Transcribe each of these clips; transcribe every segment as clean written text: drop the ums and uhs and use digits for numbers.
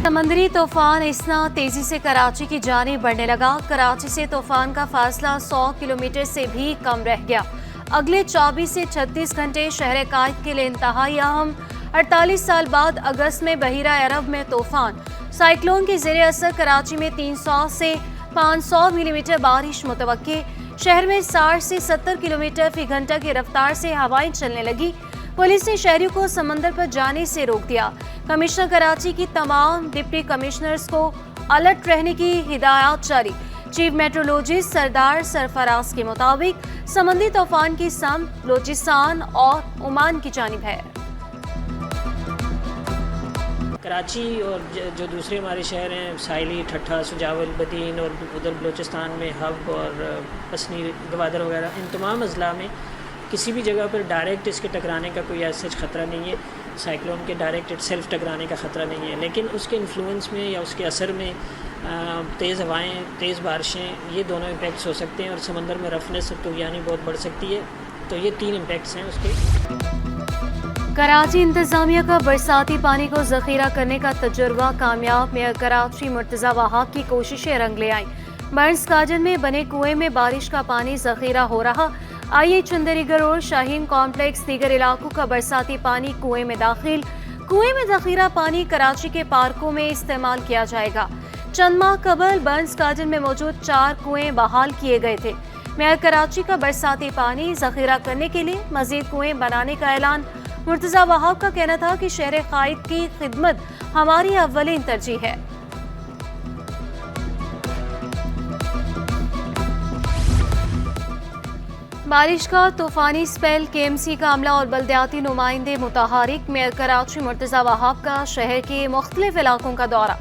समंदरी तूफान इसना तेजी से कराची की जानिब बढ़ने लगा। कराची से तूफान का फासला 100 किलोमीटर से भी कम रह गया। अगले 24 से 36 घंटे शहर कायद के लिए इंतहाई अहम। 48 साल बाद अगस्त में बहीरा अरब में तूफान साइक्लोन के ज़ेरे असर कराची में 300 से 500 मिलीमीटर बारिश मुतवक्के। शहर में 60 से 70 किलोमीटर फी घंटा की रफ्तार से हवाएं चलने लगी। पुलिस ने शहरियों को समंदर पर जाने से रोक दिया। कमिश्नर कराची की तमाम डिप्टी कमिश्नर्स को अलर्ट रहने की हिदायत जारी। चीफ मेट्रोलॉजिस्ट सरदार सरफराज के मुताबिक समंदरी तूफान की समत बलूचिस्तान और ओमान की जानिब है। कराची और जो दूसरे हमारे शहर हैं साहिली, ठट्ठा, सुजावल, बदीन और उधर बलूचिस्तान में हब और पसनी, गवादर वगैरह, इन तमाम अजला में किसी भी जगह पर डायरेक्ट इसके टकराने का कोई ऐसा ख़तरा नहीं है। साइक्लोन के डायरेक्ट सेल्फ टकराने का ख़तरा नहीं है, लेकिन उसके इन्फ्लुएंस में या उसके असर में तेज़ हवाएं, तेज़ बारिशें, ये दोनों इम्पैक्ट्स हो सकते हैं और समंदर में रफनेस और तुग़यानी बहुत बढ़ सकती है। तो ये 3 इम्पैक्ट्स हैं उसके। कराची इंतजामिया का बरसाती पानी को जखीरा करने का तजुर्बा कामयाब। मेयर कराची मुर्तज़ा वहाब की कोशिशें रंग ले आईं। बर्न्स गार्डन में बने कुएं में बारिश का पानी जखीरा हो रहा। आइए चंदरीगढ़ और शाहीन कॉम्प्लेक्स दीगर इलाकों का बरसाती पानी कुएं में दाखिल। कुएं में जखीरा पानी कराची के पार्कों में इस्तेमाल किया जाएगा। चंद माह कबल बर्न्स गार्डन में मौजूद 4 कुएं बहाल किए गए थे। मेयर कराची का बरसाती पानी जखीरा करने के लिए मजीद कुएं बनाने का ऐलान। मुर्तज़ा वहाब का कहना था कि शहर कायद की खिदमत हमारी अव्वलीन तरजीह है। बारिश का तूफानी स्पेल, केएमसी का अमला और बल्दियाती नुमाइंदे मुतहरिक। मेयर कराची मुर्तज़ा वहाब का शहर के मुख्तलिफ इलाकों का दौरा।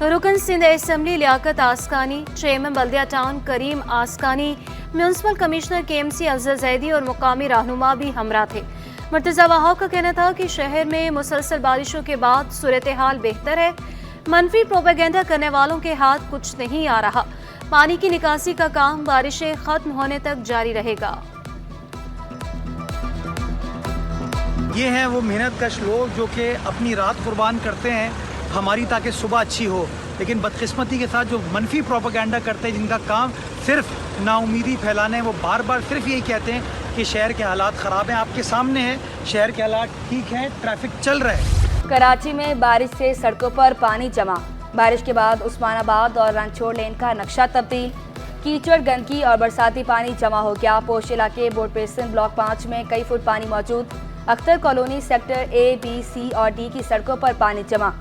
रुकन Sindh assembly Liaquat Askani, chairman Baldia town Karim Askani, municipal commissioner KMC Afzal Zaidi और मुकामी रहनुमा भी हमरा थे। मुर्तज़ा वहाब का कहना था कि शहर में मुसलसल बारिशों के बाद सूरत हाल बेहतर है। मनफी प्रोपेगेंडा करने वालों के हाथ कुछ नहीं आ रहा। पानी की निकासी का काम बारिशें खत्म होने तक जारी रहेगा। ये हैं वो मेहनतकश लोग जो कि अपनी रात कुर्बान करते हैं हमारी ताकि सुबह अच्छी हो, लेकिन बदकिस्मती के साथ जो मनफी प्रोपेगेंडा करते हैं, जिनका काम सिर्फ नाउमीदी फैलाना है, वो बार बार सिर्फ यही कहते हैं कि शहर के हालात ख़राब हैं। आपके सामने है, शहर के हालात ठीक हैं, ट्रैफिक चल रहा है। कराची में बारिश से सड़कों पर पानी जमा। बारिश के बाद उस्मानाबाद और रनछोड़ लेन का नक्शा तब्दील। कीचड़, गंदगी और बरसाती पानी जमा हो गया। पोश इलाके बोर्ड बेसिन ब्लॉक 5 में कई फुट पानी मौजूद। Akhtar colony sector A, B, C और D की सड़कों पर पानी जमा।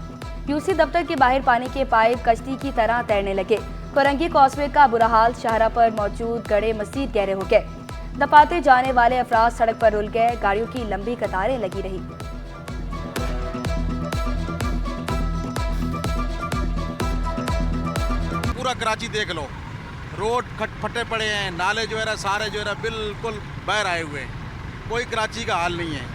यूसी दफ्तर के बाहर पानी के पाइप कश्ती की तरह तैरने लगे। कोरंगी कॉस्वे का बुरा हाल, शाहरा पर मौजूद गड़े मजीद गहरे हो गए। दपाते जाने वाले अफराद सड़क पर रुल गए। गाड़ियों की लंबी कतारें लगी रही। पूरा कराची देख लो, रोड फटे पड़े हैं, नाले जो है ना सारे जो है ना बिल्कुल बाहर आए हुए हैं। कोई कराची का हाल नहीं है।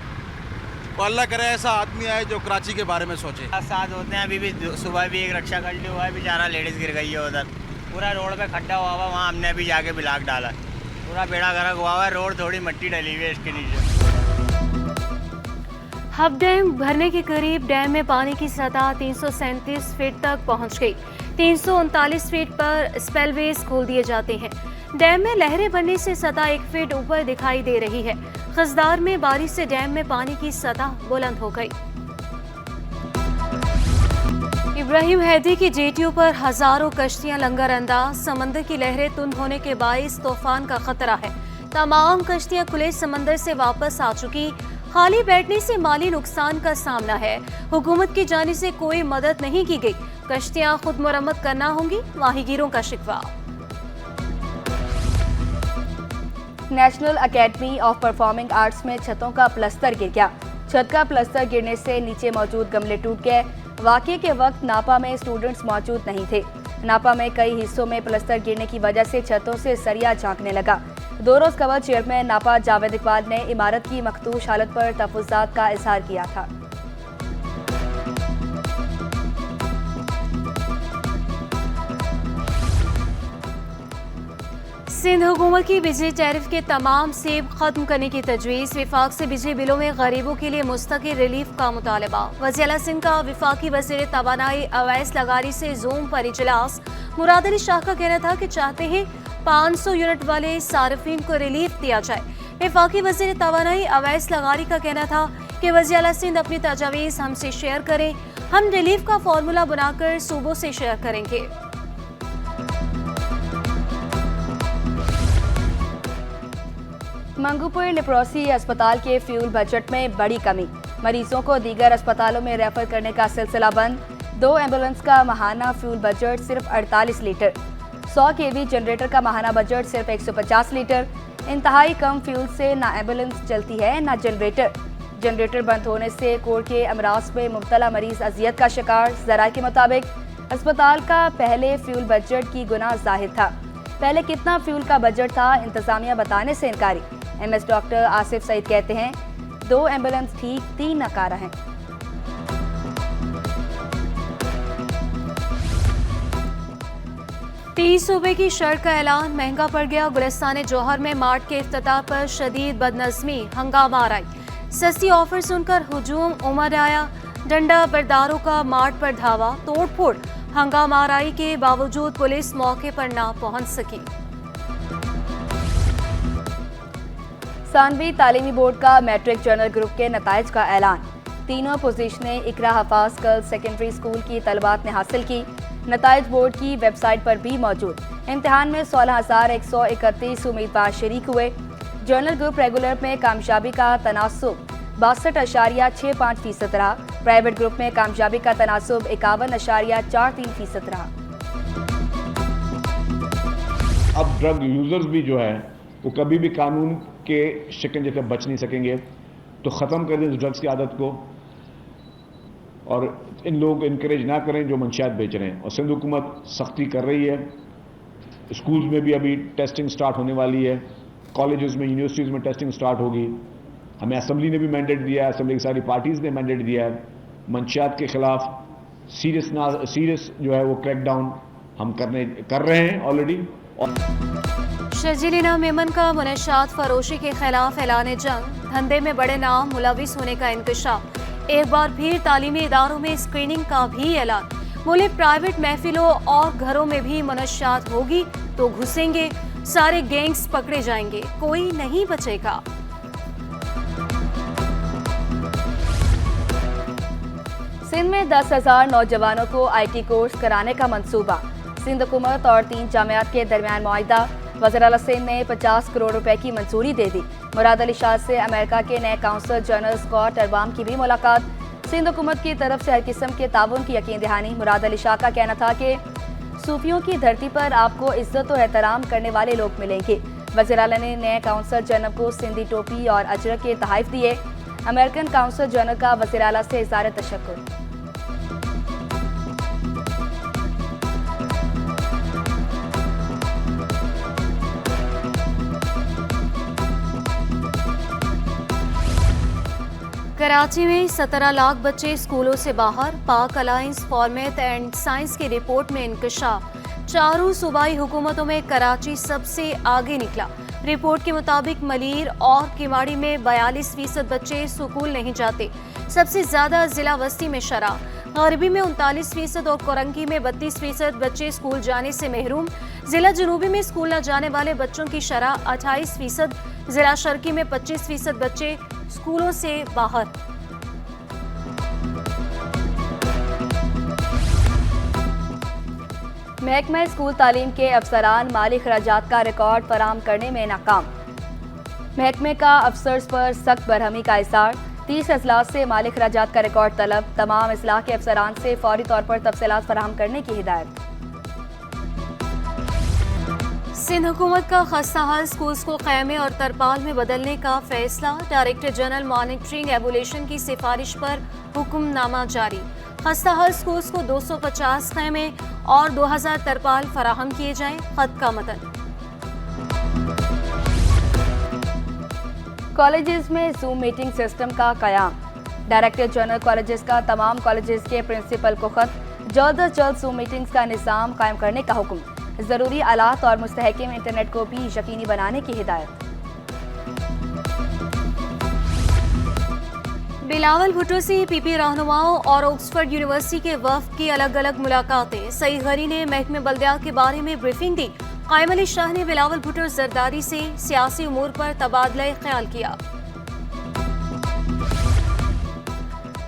तो अल्लाह करे ऐसा आदमी आए जो कराची के बारे में सोचे। साथ होते हैं। अभी भी सुबह भी एक रक्षा कर लिया हुआ है, बेचारा लेडीज़ गिर गई है उधर। पूरा रोड पे खड्डा हुआ हुआ, वहाँ हमने भी जाके ब्लॉक डाला। पूरा बेड़ा गर्क हुआ हुआ है, रोड थोड़ी मिट्टी डली हुई है इसके नीचे। हब डैम भरने के करीब। डैम में पानी की सतह 337 फीट तक पहुंच गई। 339 फीट पर स्पेलवेज खोल दिए जाते हैं। डैम में लहरें बनने से सतह 1 फीट ऊपर दिखाई दे रही है। खजदार में बारिश से डैम में पानी की सतह बुलंद हो गई। इब्राहिम हैदी की जेटियों पर हजारों कश्तियां लंगर अंदाज। समंदर की लहरें तुंद होने के बाइस तूफान का खतरा है। तमाम कश्तियां खुले समंदर से वापस आ चुकी। खाली बैठने से माली नुकसान का सामना है। हुकूमत की जानिब से कोई मदद नहीं की गई। कश्तियां खुद मुरम्मत करना होंगी, माहीगीरों का शिकवा। National academy of performing arts में छतों का प्लस्तर गिर गया। छत का प्लस्तर गिरने से नीचे मौजूद गमले टूट गए। वाक़ये के वक्त नापा में स्टूडेंट्स मौजूद नहीं थे। नापा में कई हिस्सों में प्लस्तर गिरने की वजह से छतों से सरिया झांकने लगा। 2 रोज़ कबल चेयरमैन नापा जावेद इकबाल ने इमारत की मखदूश हालत पर तहफ़्फ़ुज़ात का इज़हार किया था। सिंध हुकूमत की बिजली टैरिफ के तमाम सेब खत्म करने की तजवीज़। विफाक से बिजली बिलों में गरीबों के लिए मुस्तकिल रिलीफ का मुतालबा। वज़ीर सिंध का विफाकी वज़ीर तवानाई अवैस लगारी से जूम पर इजलास। मुराद अली शाह का कहना था कि चाहते हैं 500 यूनिट वाले सार्फिन को रिलीफ दिया जाए। विफाकी वज़ीर तवानाई अवैस लगारी का कहना था कि वज़ीर सिंध अपनी तजावीज़ हमसे शेयर करें, हम रिलीफ का फार्मूला बनाकर सूबों से शेयर करेंगे। मंगूपुर लेप्रोसी अस्पताल के फ्यूल बजट में बड़ी कमी। मरीजों को दीगर अस्पतालों में रेफर करने का सिलसिला बंद। 2 एम्बुलेंस का माहाना फ्यूल बजट सिर्फ 48 लीटर। 100 kV जनरेटर का माहाना बजट सिर्फ 150 लीटर। इंतहाई कम फ्यूल से ना एम्बुलेंस चलती है ना जनरेटर। जनरेटर बंद होने से कोड़ के अमराज में मुब्तला मरीज अजियत का शिकार। ज़राए के मुताबिक अस्पताल का पहले फ्यूल बजट की गुना जाहिर था। पहले कितना फ्यूल का बजट था, इंतजामिया बताने से इनकारी। MS डॉक्टर आसिफ सईद कहते हैं 2 एम्बुलेंस ठीक, 3 नाकारा हैं। तीस सूबे की शर्त का ऐलान, महंगा पड़ गया। गुलिस्तान जौहर में मार्ट के इफ्तिताह पर शदीद बदनज़मी, हंगामा आराई। सस्ती ऑफर सुनकर हुजूम उमड़ आया। डंडा बरदारों का मार्ट पर धावा, तोड़ फोड़। हंगामा आराई के बावजूद पुलिस मौके पर ना पहुंच सकी। सानवी तालीमी बोर्ड का मैट्रिक जर्नल ग्रुप के नताइज का ऐलान। तीनों पोजीशनें इकरा हफाज गर्ल्स सेकेंडरी स्कूल की तलबात ने हासिल की। नताइज बोर्ड की वेबसाइट पर भी मौजूद। इम्तिहान में 16,131 उम्मीदवार शरीक हुए। जर्नल ग्रुप रेगुलर में कामयाबी का तनासुब 62.65% रहा। प्राइवेट ग्रुप में कामयाबी का तनासुब 51.43% रहा। अब ड्रग यूजर्स भी जो है वो कभी भी कानून के शिकंजे से बच नहीं सकेंगे, तो ख़त्म कर दें ड्रग्स की आदत को और इन लोगों को इनकरेज ना करें जो मंशियात बेच रहे हैं। और सिंध हुकूमत सख्ती कर रही है। स्कूल्स में भी अभी टेस्टिंग स्टार्ट होने वाली है, कॉलेजेस में, यूनिवर्सिटीज़ में टेस्टिंग स्टार्ट होगी। हमें असम्बली ने भी मैंडेट दिया है, असम्बली की सारी पार्टीज़ ने मैंडेट दिया है। मंशियात के खिलाफ सीरियस जो है वो क्रैकडाउन हम कर रहे हैं ऑलरेडी। शर्जीलिना मेमन का मुनशात फरोशी के खिलाफ ऐलान जंग। धंधे में बड़े नाम मुलविस होने का इंकशाफ। एक बार फिर तालीमी इदारों में स्क्रीनिंग का भी ऐलान। बोले प्राइवेट महफिलों और घरों में भी मुनशात होगी तो घुसेंगे, सारे गैंग्स पकड़े जाएंगे, कोई नहीं बचेगा। सिंध में 10,000 नौजवानों को IT कोर्स कराने का मंसूबा। सिंध हुकूमत और 3 जामियात के दरमियान मुआहिदा। वज़ीर आला सिंध ने 50 करोड़ रुपए की मंजूरी दे दी। मुराद अली शाह से अमेरिका के नए काउंसल जनरल स्कॉट अरबाम की भी मुलाकात। सिंध हुकूमत की तरफ से हर किस्म के ताउन की यकीन दहानी। मुराद अली शाह का कहना था कि सूफियों की धरती पर आपको इज्जत और एहतराम करने वाले लोग मिलेंगे। वज़ीर आला ने नए काउंसल जनरल को सिंधी टोपी और अजरक के तोहफे दिए। अमेरिकन काउंसल जनरल का वज़ीर आला से इज़हार तशक्कुर। कराची में 17 लाख बच्चे स्कूलों से बाहर। पाक alliance for math and science की रिपोर्ट में इंकशाफ। चारों सूबाई हुकूमतों में कराची सबसे आगे निकला। रिपोर्ट के मुताबिक मलीर और किमाड़ी में 42% बच्चे स्कूल नहीं जाते। सबसे ज्यादा जिला वस्ती में शरह, गरबी में 39% और कोरंगी में 32% बच्चे स्कूल जाने से महरूम। जिला जनूबी में स्कूल न जाने वाले बच्चों की शरह 28%। जिला शर्की में 25% बच्चे स्कूलों से बाहर। महकमा स्कूल तालीम के अफसरान माली खराजात का रिकॉर्ड फराहम करने में नाकाम। महकमे का अफसर्स पर सख्त बरहमी का इज़हार। 30 अजलास से माली खराजात का रिकॉर्ड तलब। तमाम इस्लाह के अफसरान से फौरी तौर पर तफसीलात फराहम करने की हिदायत। सिंध हुकूमत का खस्ताहाल स्कूल्स को खैमे और तरपाल में बदलने का फैसला। डायरेक्टर जनरल मॉनिटरिंग एबुलेशन की सिफारिश पर हुक्मनामा जारी। खस्ताहाल स्कूल्स को 250 खैमे और 2000 तरपाल फराहम किए जाएं। खत का मतन। कॉलेजेस में जूम मीटिंग सिस्टम का कयाम। डायरेक्टर जनरल कॉलेजेस का तमाम कॉलेजेस के प्रिंसिपल को खत। जल्द अज जल्द जूम मीटिंग्स का निज़ाम कायम करने का हुक्म। ज़रूरी आलात और मुस्तहकम इंटरनेट को भी यकीनी बनाने की हिदायत। बिलावल भुट्टो से पीपी रहनुमाओं और ऑक्सफोर्ड यूनिवर्सिटी के वफ़द की अलग अलग मुलाकातें। सईद गनी ने महकमे बल्दिया के बारे में ब्रीफिंग दी। कायम अली शाह ने बिलावल भुट्टो जरदारी से सियासी उमूर पर तबादला ख्याल किया।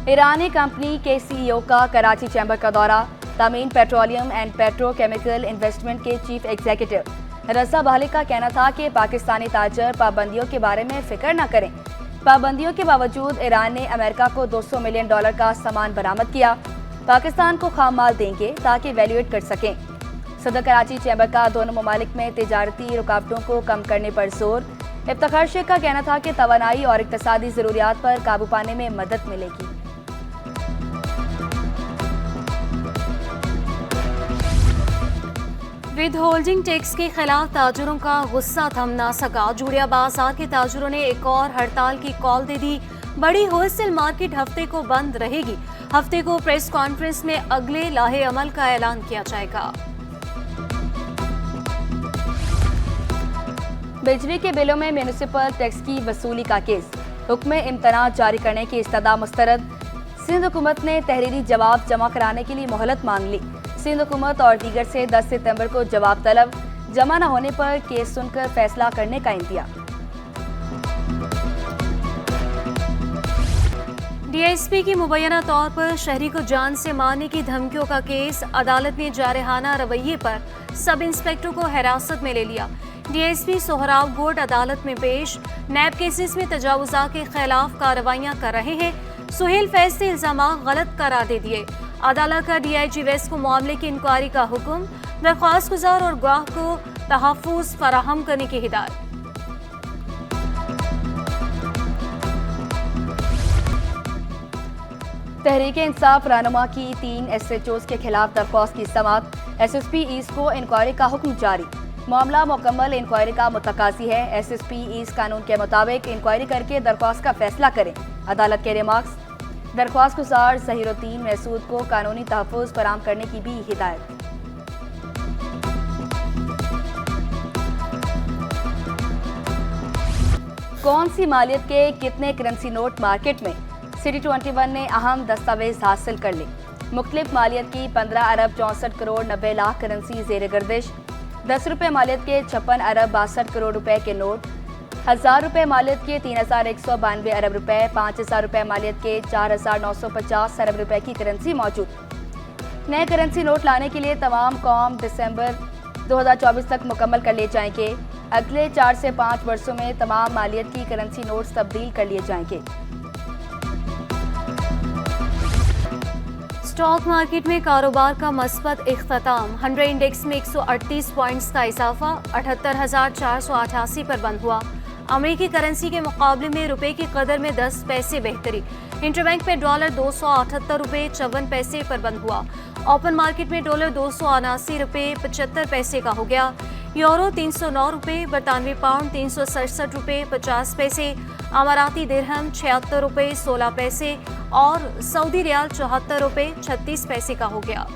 ईरानी कंपनी के CEO का कराची चैम्बर का दौरा। तमीन पेट्रोलियम एंड पेट्रोकेमिकल इन्वेस्टमेंट के चीफ एग्जीक्यूटिव रजा बाहली का कहना था कि पाकिस्तानी ताजर पाबंदियों के बारे में फिक्र न करें। पाबंदियों के बावजूद ईरान ने अमेरिका को $200 मिलियन का सामान बरामद किया। पाकिस्तान को खाम माल देंगे ताकि वैल्यूएट कर सकें। सदर कराची चैम्बर का दोनों ममालिक में तिजारती रुकावटों को कम करने पर जोर। इफ्तिखार शेख का कहना था कि तवानाई और इक्तसादी ज़रूरियात पर काबू पाने में मदद मिलेगी। विद होल्डिंग टैक्स के खिलाफ ताजरों का गुस्सा थम ना सका। जूड़िया बाजार के ताजरों ने एक और हड़ताल की कॉल दे दी। बड़ी होलसेल मार्केट हफ्ते को बंद रहेगी। हफ्ते को प्रेस कॉन्फ्रेंस में अगले लाहे अमल का ऐलान किया जाएगा। बिजली के बिलों में म्यूनिसिपल टैक्स की वसूली का केस। हुक्म इम्तना जारी करने की इस्तदा मुस्तरद। सिंध हुकूमत ने तहरीरी जवाब जमा कराने के लिए मोहलत मांग ली। सिंध हुकूमत और दीगर से 10 सितंबर को जवाब तलब। जमा न होने पर केस सुनकर फैसला करने का इंतजार। DSP की मुबैना तौर पर शहरी को जान से मारने की धमकियों का केस। अदालत ने जारहाना रवैये पर सब इंस्पेक्टर को हिरासत में ले लिया। DSP सोहराब गोड अदालत में पेश। नैब केसेस में तजावुज़ा के खिलाफ कार्रवाइयां कर रहे हैं। सुहेल फैज से इल्जाम गलत करार दे दिए। अदालत का DIG वेस्ट को मामले की इंक्वायरी का हुक्म। दरख्वास्त गुजार और गवाह को तहफ़्फ़ुज़ फराहम करने की हिदायत। तहरीक इंसाफ रहनुमा की 3 SHOs के खिलाफ दरख्वास्त की समाअत। SSP ईस्ट को इंक्वायरी का हुक्म जारी। मामला मुकम्मल इंक्वायरी का मुतकाज़ी है। SSP ईस्ट कानून के मुताबिक इंक्वायरी करके दरख्वास्त का फैसला करें। अदालत के रिमार्क्स। दरख्वास्त गुजार ज़हीरुद्दीन महसूद को कानूनी तहफ़्फ़ुज़ फराहम करने की भी हिदायत। कौन सी मालियत के कितने करेंसी नोट मार्केट में? सिटी 21 ने अहम दस्तावेज हासिल कर ली। मुख्तलिफ मालियत की 15 अरब 64 करोड़ 90 लाख करेंसी ज़ेर गर्दिश। 10 रुपये मालियत के 56 अरब 62 करोड़ रुपए के नोट। 1000 रुपये मालियत के 3192 अरब रुपए। 5000 रुपये मालियत के 4950 अरब रुपए की करेंसी मौजूद। नए करेंसी नोट लाने के लिए तमाम काम दिसंबर 2024 तक मुकम्मल कर लिए जाएंगे। अगले 4 से 5 वर्षों में तमाम मालियत की करेंसी नोट्स तब्दील कर लिए जाएंगे। स्टॉक मार्केट में कारोबार का मस्बत इख्तिताम। 100 इंडेक्स में 138 पॉइंट्स का इजाफा 78,488 पर बंद हुआ। अमेरिकी करेंसी के मुकाबले में रुपए की कदर में 10 पैसे बेहतरी। इंटरबैंक में डॉलर 278 रुपये 54 पैसे पर बंद हुआ। ओपन मार्केट में डॉलर 279 रुपये 75 पैसे का हो गया। यूरो 309 रुपये। बरतानवी पाउंड 367 रुपये 50 पैसे। अमाराती दिरहम 76 रुपये 16 पैसे और सऊदी रियाल 74 रुपये 36 पैसे का हो गया।